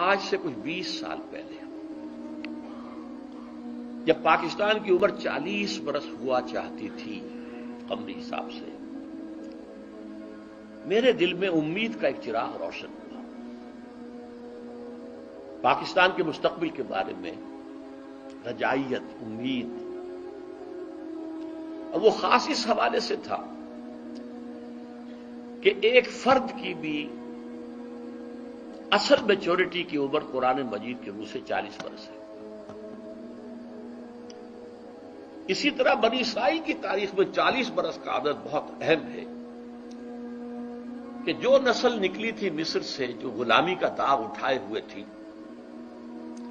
آج سے کچھ 20 سال پہلے جب پاکستان کی عمر 40 برس ہوا چاہتی تھی قمری حساب سے، میرے دل میں امید کا ایک چراغ روشن ہوا پاکستان کے مستقبل کے بارے میں، رجائیت، امید۔ اور وہ خاص اس حوالے سے تھا کہ ایک فرد کی بھی اصل میچورٹی کی عمر قرآن مجید کے منہ سے 40 برس ہے۔ اسی طرح بنی اسرائیل کی تاریخ میں 40 برس کا عدد بہت اہم ہے کہ جو نسل نکلی تھی مصر سے، جو غلامی کا داغ اٹھائے ہوئے تھی،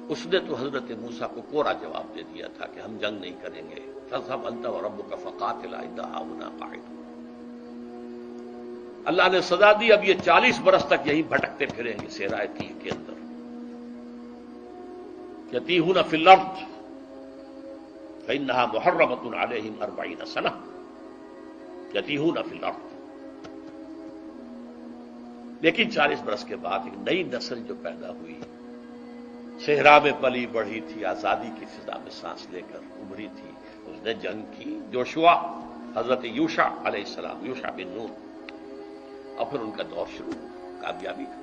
اس نے تو حضرت موسیٰ کو کوڑا جواب دے دیا تھا کہ ہم جنگ نہیں کریں گے، فاذهب انت وربك فقاتلا انا هاهنا قاعدون۔ اللہ نے سزا دی، اب یہ 40 برس تک یہی بھٹکتے پھریں گے صحرائے تیہ کے اندر، یتیہون فی الارض فانها محرمۃ علیہم 40 سنہ یتیہون فی الارض۔ لیکن 40 برس کے بعد ایک نئی نسل جو پیدا ہوئی، صحرا میں پلی بڑھی تھی، آزادی کی فضا میں سانس لے کر ابھری تھی، اس نے جنگ کی، جوشوا، حضرت یوشع علیہ السلام، یوشع بن نون، اور پھر ان کا دور شروع، کامیابی کا۔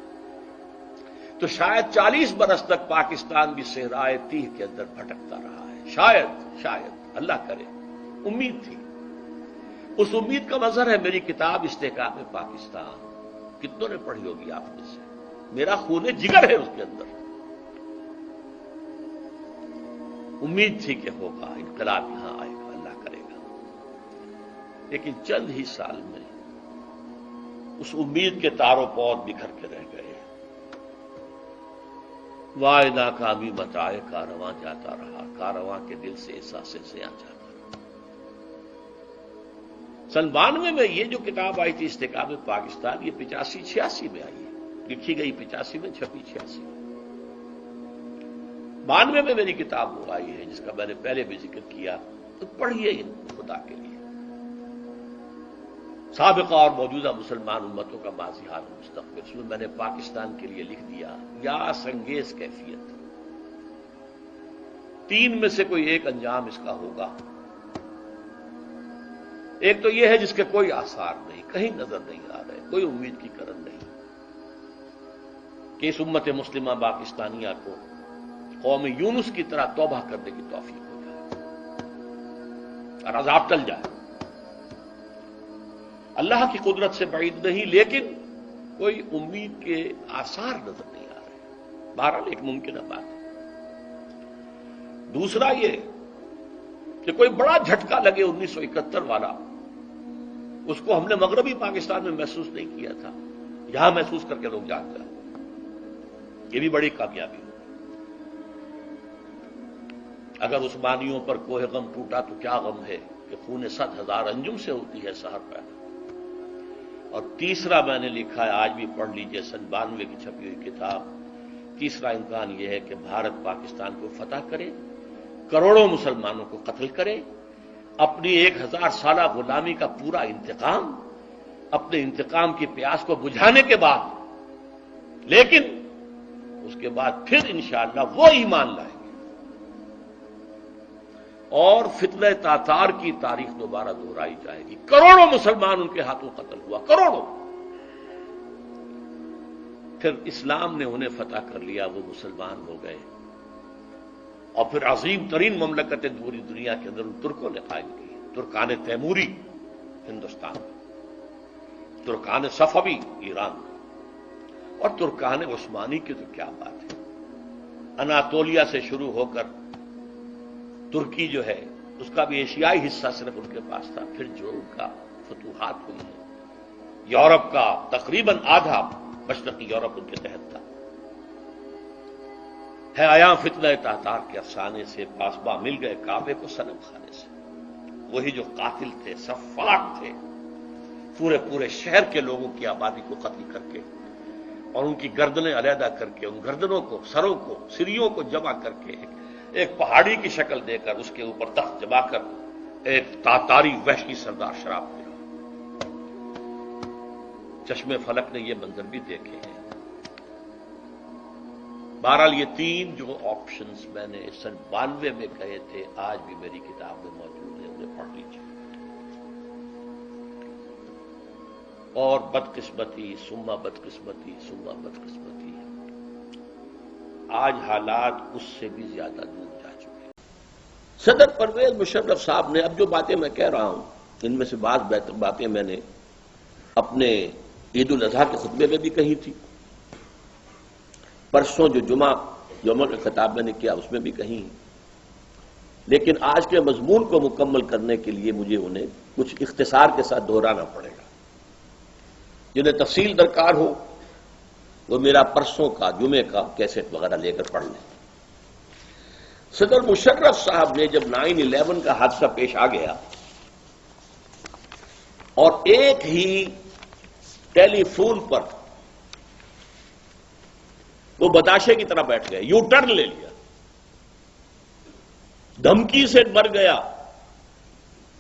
تو شاید 40 برس تک پاکستان بھی صحرائے تیہ کے اندر بھٹکتا رہا ہے، شاید اللہ کرے، امید تھی۔ اس امید کا مظہر ہے میری کتاب استحکام پاکستان، کتنوں نے پڑھی ہوگی آپ میں سے، میرا خون جگر ہے اس کے اندر۔ امید تھی کہ ہوگا، انقلاب یہاں آئے گا، اللہ کرے گا۔ لیکن چند ہی سال میں اس امید کے تار و پود بکھر کے رہ گئے۔ وائے ناکامی متائے کارواں جاتا رہا، کارواں کے دل سے احساس زیاں جاتا رہا۔ سن 92 میں یہ جو کتاب آئی تھی استحکام پاکستان، یہ 85-86 میں آئی ہے، لکھی گئی 85 میں، چھپی 86 میں۔ 92 میں میری کتاب وہ آئی ہے جس کا میں نے پہلے بھی ذکر کیا، تو پڑھیے ان خدا کے لیے، سابقہ اور موجودہ مسلمان امتوں کا ماضی حال مستقبل۔ اس میں میں نے پاکستان کے لیے لکھ دیا یا سنگیز کیفیت، 3 میں سے کوئی ایک انجام اس کا ہوگا۔ ایک تو یہ ہے جس کے کوئی آثار نہیں، کہیں نظر نہیں آ رہے، کوئی امید کی کرن نہیں کہ اس امت مسلمہ پاکستانیہ کو قوم یونس کی طرح توبہ کرنے کی توفیق ہو جائے اور عذاب ٹل جائے۔ اللہ کی قدرت سے بعید نہیں، لیکن کوئی امید کے آثار نظر نہیں آ رہے۔ بہرحال ایک ممکنہ بات ہے۔ دوسرا یہ کہ کوئی بڑا جھٹکا لگے 1971 والا، اس کو ہم نے مغربی پاکستان میں محسوس نہیں کیا تھا، یہاں محسوس کر کے لوگ جان جائیں، یہ بھی بڑی کامیابی ہے۔ اگر عثمانیوں پر کوہ غم ٹوٹا تو کیا غم ہے کہ خون 100,000 انجم سے ہوتی ہے سحر پیدا۔ اور تیسرا میں نے لکھا ہے، آج بھی پڑھ لیجئے، سن 92 کی چھپی ہوئی کتاب، تیسرا امکان یہ ہے کہ بھارت پاکستان کو فتح کرے، کروڑوں مسلمانوں کو قتل کرے، اپنی 1000 سالہ غلامی کا پورا انتقام، اپنے انتقام کی پیاس کو بجھانے کے بعد، لیکن اس کے بعد پھر انشاءاللہ وہ ایمان لائیں گے اور فتنہ تاتار کی تاریخ دوبارہ دہرائی جائے گی۔ کروڑوں مسلمان ان کے ہاتھوں قتل ہوا، کروڑوں۔ پھر اسلام نے انہیں فتح کر لیا، وہ مسلمان ہو گئے، اور پھر عظیم ترین مملکتیں پوری دنیا کے اندر ان ترکوں نے قائم کی، ترکان تیموری ہندوستان میں، ترکان صفوی ایران میں، اور ترکان عثمانی کی تو کیا بات ہے، اناطولیہ سے شروع ہو کر ترکی جو ہے اس کا بھی ایشیائی حصہ صرف ان کے پاس تھا، پھر جو ان کا فتوحات ہوئی ہیں، یورپ کا تقریباً آدھا مشرقی یورپ ان کے تحت تھا۔ ہے آیا فتنہ تاتار کے افسانے سے، پاسباں مل گئے کعبے کو صنم خانے سے، وہی جو قاتل تھے، سفاک تھے، پورے شہر کے لوگوں کی آبادی کو قتل کر کے اور ان کی گردنیں علیحدہ کر کے، ان گردنوں کو، سروں کو، سریوں کو جمع کر کے ایک پہاڑی کی شکل دے کر اس کے اوپر تخت جما کر ایک تاتاری وحشی سردار شراب پیا۔ چشم فلک نے یہ منظر بھی دیکھے ہیں۔ بہرحال یہ تین جو آپشنز میں نے سن 92 میں کہے تھے آج بھی میری کتاب میں موجود ہیں، انہیں پڑھ لیجیے۔ اور بدقسمتی ثم بدقسمتی ثم بدقسمتی، آج حالات اس سے بھی زیادہ دور جا چکے ہیں۔ صدر پرویز مشرف صاحب نے اب جو باتیں میں کہہ رہا ہوں ان میں سے بعض باتیں میں نے اپنے عید الاضحیٰ کے خطبے میں بھی کہی تھی، پرسوں جو جمعہ کا خطاب میں نے کیا اس میں بھی کہیں، لیکن آج کے مضمون کو مکمل کرنے کے لیے مجھے انہیں کچھ اختصار کے ساتھ دہرانا پڑے گا۔ جنہیں تفصیل درکار ہو وہ میرا پرسوں کا جمعے کا کیسٹ وغیرہ لے کر پڑھ لیں۔ صدر مشرف صاحب نے جب 9/11 کا حادثہ پیش آ گیا اور ایک ہی ٹیلی فون پر وہ بتاشے کی طرح بیٹھ گئے، یو ٹرن لے لیا، دھمکی سے مر گیا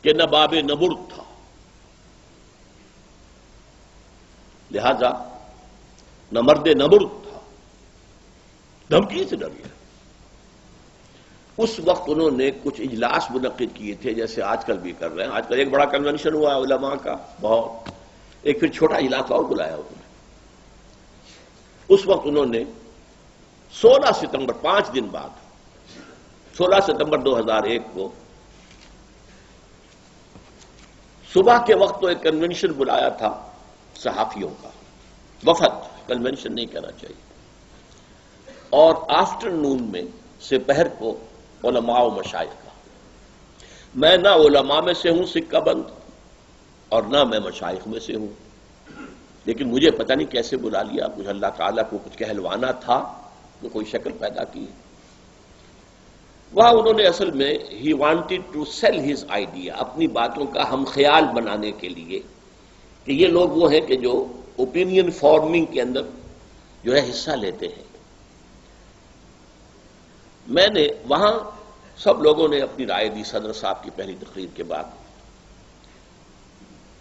کہ نہ باب نبرد تھا، لہذا نہ مرد نبرد تھا، دھمکی سے ڈر گیا۔ اس وقت انہوں نے کچھ اجلاس منعقد کیے تھے جیسے آج کل بھی کر رہے ہیں۔ آج کل ایک بڑا کنونشن ہوا علماء کا بہت، ایک پھر چھوٹا اجلاس اور بلایا انہوں نے۔ اس وقت انہوں نے 16 ستمبر 5 دن بعد 16 ستمبر 2001 کو صبح کے وقت تو ایک کنونشن بلایا تھا صحافیوں کا، وفد، کنونشن نہیں کہنا چاہیے، اور آفٹر نون میں سپہر کو علماء و مشائخ کا۔ میں نہ علماء میں سے ہوں سکہ بند اور نہ میں مشائخ میں سے ہوں، لیکن مجھے پتہ نہیں کیسے بلا لیا، کچھ اللہ تعالیٰ کو کچھ کہلوانا تھا تو کوئی شکل پیدا کی۔ وہاں انہوں نے اصل میں ہی wanted to sell his idea, اپنی باتوں کا ہم خیال بنانے کے لیے کہ یہ لوگ وہ ہیں کہ جو اوپینین فارمنگ کے اندر جو ہے حصہ لیتے ہیں۔ میں نے وہاں سب لوگوں نے اپنی رائے دی صدر صاحب کی پہلی تقریر کے بعد،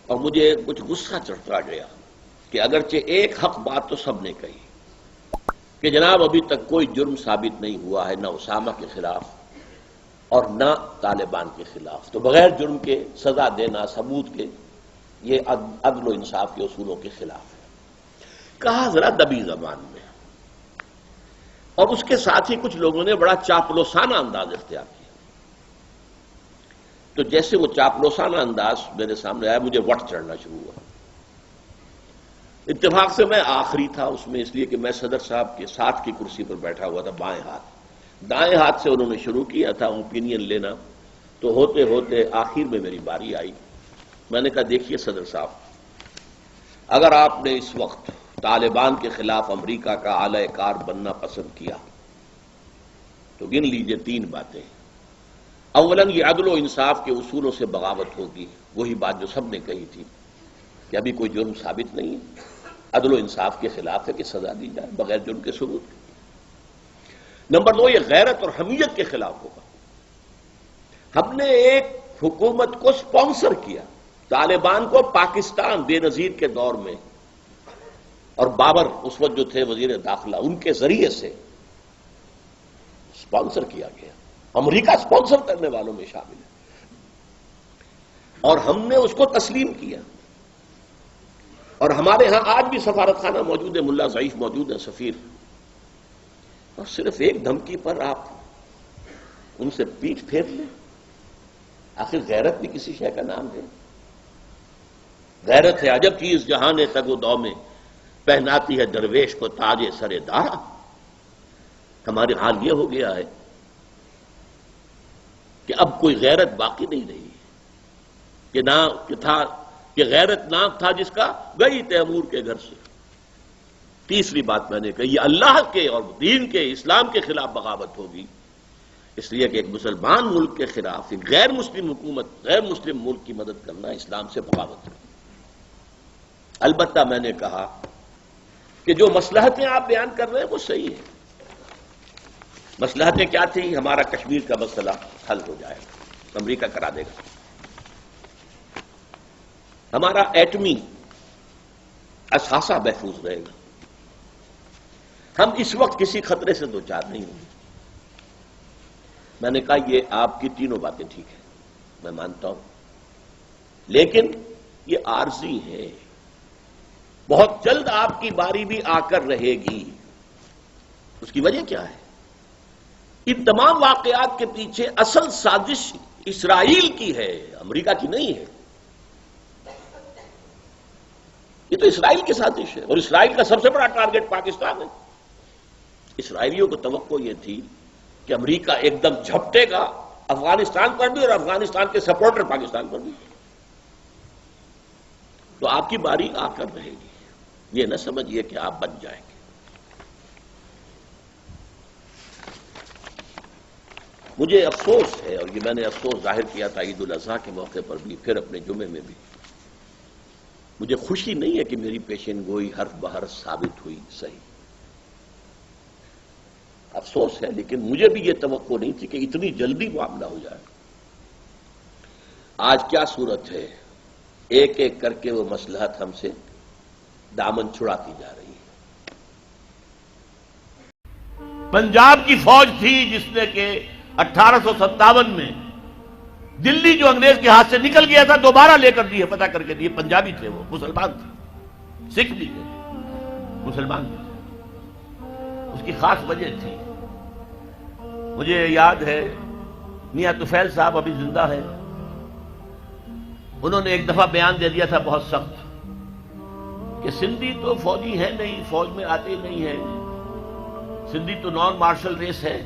اور مجھے کچھ غصہ چڑھتا گیا کہ اگرچہ ایک حق بات تو سب نے کہی کہ جناب ابھی تک کوئی جرم ثابت نہیں ہوا ہے، نہ اسامہ کے خلاف اور نہ طالبان کے خلاف، تو بغیر جرم کے سزا دینا ثبوت کے یہ عدل و انصاف کے اصولوں کے خلاف ہے۔ کہا ذرا دبی زبان میں، اور اس کے ساتھ ہی کچھ لوگوں نے بڑا چاپلوسانہ انداز اختیار کیا۔ تو جیسے وہ چاپلوسانہ انداز میرے سامنے آیا مجھے وٹ چڑھنا شروع ہوا۔ اتفاق سے میں آخری تھا اس میں، اس لیے کہ میں صدر صاحب کے ساتھ کی کرسی پر بیٹھا ہوا تھا بائیں ہاتھ، دائیں ہاتھ سے انہوں نے شروع کیا تھا اوپینین لینا، تو ہوتے ہوتے آخر میں میری باری آئی۔ میں نے کہا دیکھیے صدر صاحب، اگر آپ نے اس وقت طالبان کے خلاف امریکہ کا اعلی کار بننا پسند کیا تو گن لیجئے 3 باتیں۔ اولاً یہ عدل و انصاف کے اصولوں سے بغاوت ہوگی، وہی بات جو سب نے کہی تھی کہ ابھی کوئی جرم ثابت نہیں ہے، عدل و انصاف کے خلاف ہے کہ سزا دی جائے بغیر جرم کے ثبوت کے۔ نمبر 2 یہ غیرت اور حمیت کے خلاف ہوگا۔ ہم نے ایک حکومت کو سپانسر کیا، طالبان کو پاکستان بے نظیر کے دور میں، اور بابر اس وقت جو تھے وزیر داخلہ، ان کے ذریعے سے سپانسر کیا گیا، امریکہ سپانسر کرنے والوں میں شامل ہے، اور ہم نے اس کو تسلیم کیا۔ اور ہمارے ہاں آج بھی سفارت خانہ موجود ہے، ملا ضعیف موجود ہے سفیر، اور صرف ایک دھمکی پر آپ ان سے پیٹھ پھیر لیں۔ آخر غیرت بھی کسی شے کا نام ہے، غیرت ہے عجب چیز جہاں تگ و دو میں، پہناتی ہے درویش کو تاج سر دارا۔ ہمارے حال یہ ہو گیا ہے کہ اب کوئی غیرت باقی نہیں رہی، کہ نہ تھا کہ غیرت نام تھا جس کا گئی تیمور کے گھر سے۔ تیسری بات میں نے کہی یہ اللہ کے اور دین کے اسلام کے خلاف بغاوت ہوگی، اس لیے کہ ایک مسلمان ملک کے خلاف ایک غیر مسلم حکومت، غیر مسلم ملک کی مدد کرنا اسلام سے بغاوت ہے۔ البتہ میں نے کہا کہ جو مصلحتیں آپ بیان کر رہے ہیں وہ صحیح ہیں۔ مصلحتیں کیا تھیں؟ ہمارا کشمیر کا مسئلہ حل ہو جائے گا، امریکہ کرا دے گا، ہمارا ایٹمی اثاثہ محفوظ رہے گا، ہم اس وقت کسی خطرے سے دوچار نہیں ہوں گے۔ میں نے کہا یہ آپ کی تینوں باتیں ٹھیک ہیں، میں مانتا ہوں، لیکن یہ عارضی ہے، بہت جلد آپ کی باری بھی آ کر رہے گی۔ اس کی وجہ کیا ہے؟ ان تمام واقعات کے پیچھے اصل سازش اسرائیل کی ہے، امریکہ کی نہیں ہے۔ یہ تو اسرائیل کی سازش ہے، اور اسرائیل کا سب سے بڑا ٹارگٹ پاکستان ہے۔ اسرائیلیوں کو توقع یہ تھی کہ امریکہ ایک دم جھپٹے گا افغانستان پر بھی اور افغانستان کے سپورٹر پاکستان پر بھی، تو آپ کی باری آ کر رہے گی، یہ نہ سمجھیے کہ آپ بچ جائیں گے۔ مجھے افسوس ہے، اور یہ میں نے افسوس ظاہر کیا تھا عید الاضحیٰ کے موقع پر بھی، پھر اپنے جمعے میں بھی، مجھے خوشی نہیں ہے کہ میری پیشین گوئی حرف بحرف ثابت ہوئی صحیح، افسوس ہے، لیکن مجھے بھی یہ توقع نہیں تھی کہ اتنی جلدی معاملہ ہو جائے۔ آج کیا صورت ہے؟ ایک ایک کر کے وہ مصلحت ہم سے دامن چھڑاتی جا رہی ہے۔ پنجاب کی فوج تھی جس نے کہ 1857 میں دلی جو انگریز کے ہاتھ سے نکل گیا تھا دوبارہ لے کر دی ہے، پتہ کر کے دیے، پنجابی تھے، وہ مسلمان تھے، سکھ بھی تھے، مسلمان بھی تھے۔ اس کی خاص وجہ تھی، مجھے یاد ہے میاں طفیل صاحب ابھی زندہ ہے، انہوں نے ایک دفعہ بیان دے دیا تھا بہت سخت کہ سندھی تو فوجی ہے نہیں، فوج میں آتے ہی نہیں ہے، سندھی تو نان مارشل ریس ہے۔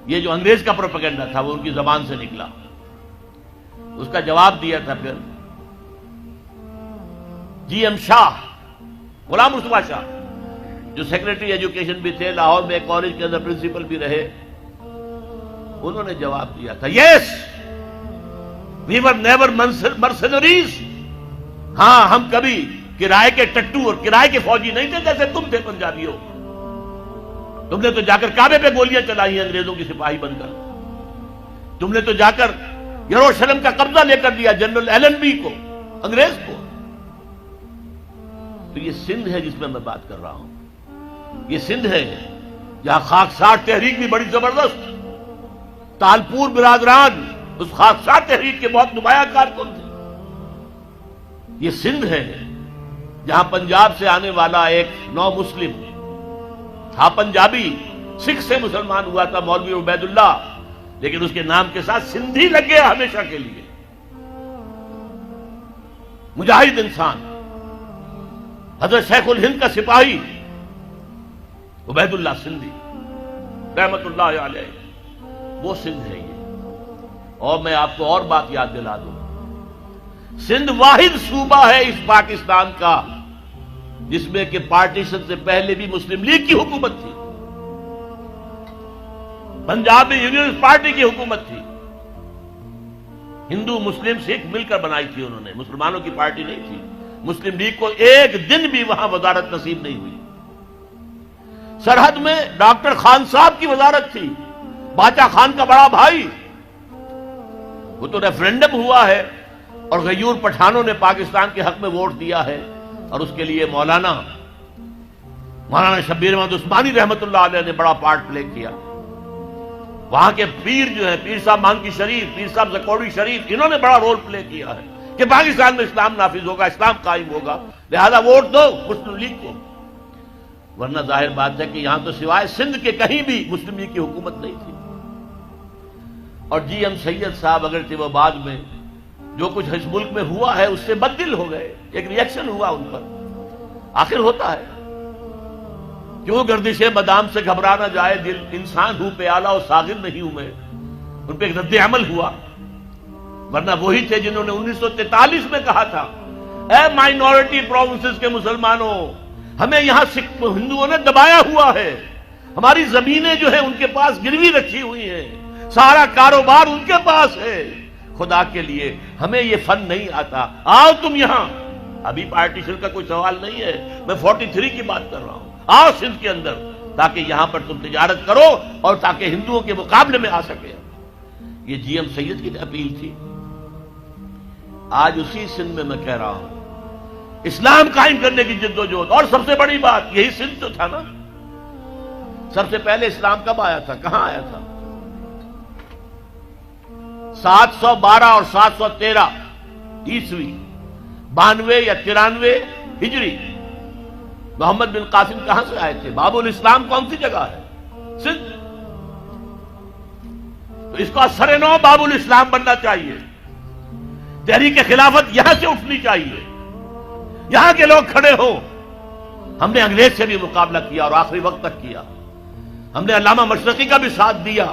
یہ جو انگریز کا پروپیگنڈا تھا وہ ان کی زبان سے نکلا۔ اس کا جواب دیا تھا پھر جی ایم شاہ، غلام مصطفیٰ شاہ، جو سیکریٹری ایجوکیشن بھی تھے، لاہور میں کالج کے اندر پرنسپل بھی رہے، انہوں نے جواب دیا تھا یس وی ور نیور مرسنریز، ہاں ہم کبھی کرائے کے ٹٹو اور کرائے کے فوجی نہیں تھے جیسے تم تھے پنجابیوں، تم نے تو جا کر کعبے پہ گولیاں چلائی ہیں انگریزوں کی سپاہی بن کر، تم نے تو جا کر یروشلم کا قبضہ لے کر دیا جنرل ایلن بی کو، انگریز کو۔ تو یہ سندھ ہے جس میں میں بات کر رہا ہوں، یہ سندھ ہے جہاں خاکسار تحریک بھی بڑی زبردست، تالپور برادران اس خاکسار تحریک کے بہت نمایاں کارکن تھے۔ یہ سندھ ہے جہاں پنجاب سے آنے والا ایک نو مسلم تھا، پنجابی، سکھ سے مسلمان ہوا تھا، مولوی عبید اللہ، لیکن اس کے نام کے ساتھ سندھی لگ گیا ہمیشہ کے لیے۔ مجاہد انسان، حضرت شیخ الہند کا سپاہی عبید اللہ سندھی رحمت اللہ علیہ، وہ سندھ ہے یہ۔ اور میں آپ کو اور بات یاد دلا دوں، سندھ واحد صوبہ ہے اس پاکستان کا جس میں کہ پارٹیشن سے پہلے بھی مسلم لیگ کی حکومت تھی، پنجاب میں یونینسٹ پارٹی کی حکومت تھی، ہندو مسلم سکھ مل کر بنائی تھی انہوں نے، مسلمانوں کی پارٹی نہیں تھی۔ مسلم لیگ کو ایک دن بھی وہاں وزارت نصیب نہیں ہوئی۔ سرحد میں ڈاکٹر خان صاحب کی وزارت تھی، باچا خان کا بڑا بھائی، وہ تو ریفرینڈم ہوا ہے اور غیور پٹھانوں نے پاکستان کے حق میں ووٹ دیا ہے، اور اس کے لیے مولانا شبیر احمد عثمانی رحمت اللہ علیہ نے بڑا پارٹ پلے کیا۔ وہاں کے پیر جو ہے، پیر صاحب مانکی شریف، پیر صاحب زکوڑی شریف، انہوں نے بڑا رول پلے کیا ہے کہ پاکستان میں اسلام نافذ ہوگا، اسلام قائم ہوگا، لہذا ووٹ دو مسلم لیگ کو۔ ورنہ ظاہر بات ہے کہ یہاں تو سوائے سندھ کے کہیں بھی مسلم لیگ کی حکومت نہیں تھی۔ اور جی ایم سید صاحب اگرچہ وہ بعد میں جو کچھ اس ملک میں ہوا ہے اس سے بددل ہو گئے، ایک ری ایکشن ہوا ان پر، آخر ہوتا ہے، کیوں گردش بادام سے گھبرا نہ جائے دل، انسان ہوں پیالہ اور ساغر نہیں ہوں میں، ان پہ ایک رد عمل ہوا۔ ورنہ وہی تھے جنہوں نے 1943 میں کہا تھا اے مائنورٹی پروونسز کے مسلمانوں، ہمیں یہاں ہندوؤں نے دبایا ہوا ہے، ہماری زمینیں جو ہیں ان کے پاس گروی رکھی ہوئی ہیں، سارا کاروبار ان کے پاس ہے، خدا کے لیے ہمیں یہ فن نہیں آتا، آؤ تم یہاں۔ ابھی پارٹیشن کا کوئی سوال نہیں ہے، میں 43 کی بات کر رہا ہوں، آؤ سندھ کے اندر تاکہ یہاں پر تم تجارت کرو اور تاکہ ہندوؤں کے مقابلے میں آ سکے۔ یہ جی ایم سید کی اپیل تھی۔ آج اسی سندھ میں کہہ رہا ہوں اسلام قائم کرنے کی جد و جہد. اور سب سے بڑی بات یہی سندھ جو تھا نا، سب سے پہلے اسلام کب آیا تھا، کہاں آیا تھا؟ 712 اور 713 عیسوی، 92 یا 93 ہجری. محمد بن قاسم کہاں سے آئے تھے؟ باب الاسلام کون سی جگہ ہے؟ سندھ. تو اس کا سر نو باب الاسلام بننا چاہیے. تحریک خلافت یہاں سے اٹھنی چاہیے، یہاں کے لوگ کھڑے ہوں. ہم نے انگریز سے بھی مقابلہ کیا اور آخری وقت تک کیا. ہم نے علامہ مشرقی کا بھی ساتھ دیا.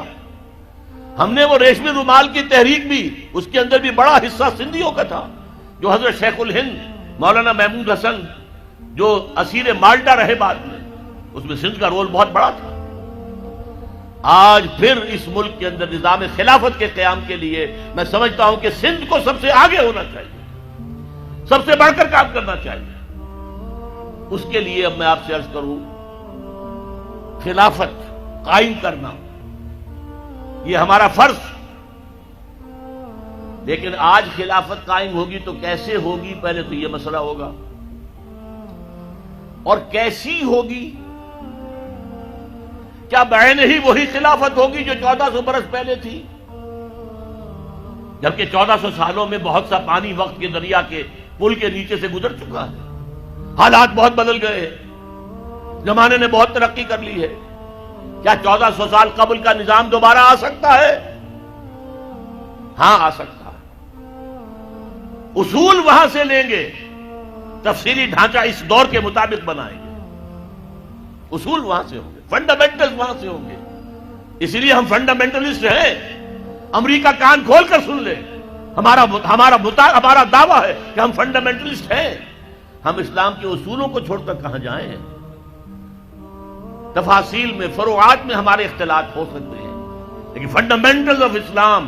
ہم نے وہ ریشمی رومال کی تحریک بھی، اس کے اندر بھی بڑا حصہ سندھیوں کا تھا، جو حضرت شیخ الہند مولانا محمود حسن جو اسیر مالٹا رہے بعد میں، اس میں سندھ کا رول بہت بڑا تھا. آج پھر اس ملک کے اندر نظام خلافت کے قیام کے لیے میں سمجھتا ہوں کہ سندھ کو سب سے آگے ہونا چاہیے، سب سے بڑھ کر کام کرنا چاہیے. اس کے لیے اب میں آپ سے عرض کروں، خلافت قائم کرنا یہ ہمارا فرض. لیکن آج خلافت قائم ہوگی تو کیسے ہوگی، پہلے تو یہ مسئلہ ہوگا. اور کیسی ہوگی؟ کیا بعین ہی وہی خلافت ہوگی جو 1400 برس پہلے تھی؟ جبکہ 1400 سالوں میں بہت سا پانی وقت کے دریا کے پل کے نیچے سے گزر چکا ہے. حالات بہت بدل گئے ہیں، زمانے نے بہت ترقی کر لی ہے. کیا 1400 سال قبل کا نظام دوبارہ آ سکتا ہے؟ ہاں آ سکتا ہے. اصول وہاں سے لیں گے، تفصیلی ڈھانچہ اس دور کے مطابق بنائیں گے. اصول وہاں سے ہوں گے، فنڈامنٹل وہاں سے ہوں گے. اس لیے ہم فنڈامنٹلسٹ ہیں. امریکہ کان کھول کر سن لے، ہمارا دعویٰ ہے کہ ہم فنڈامنٹلسٹ ہیں. ہم اسلام کے اصولوں کو چھوڑ کر کہاں جائیں ہیں؟ تفاصیل میں، فروعات میں ہمارے اختلاف ہو سکتے ہیں، لیکن فنڈامنٹل آف اسلام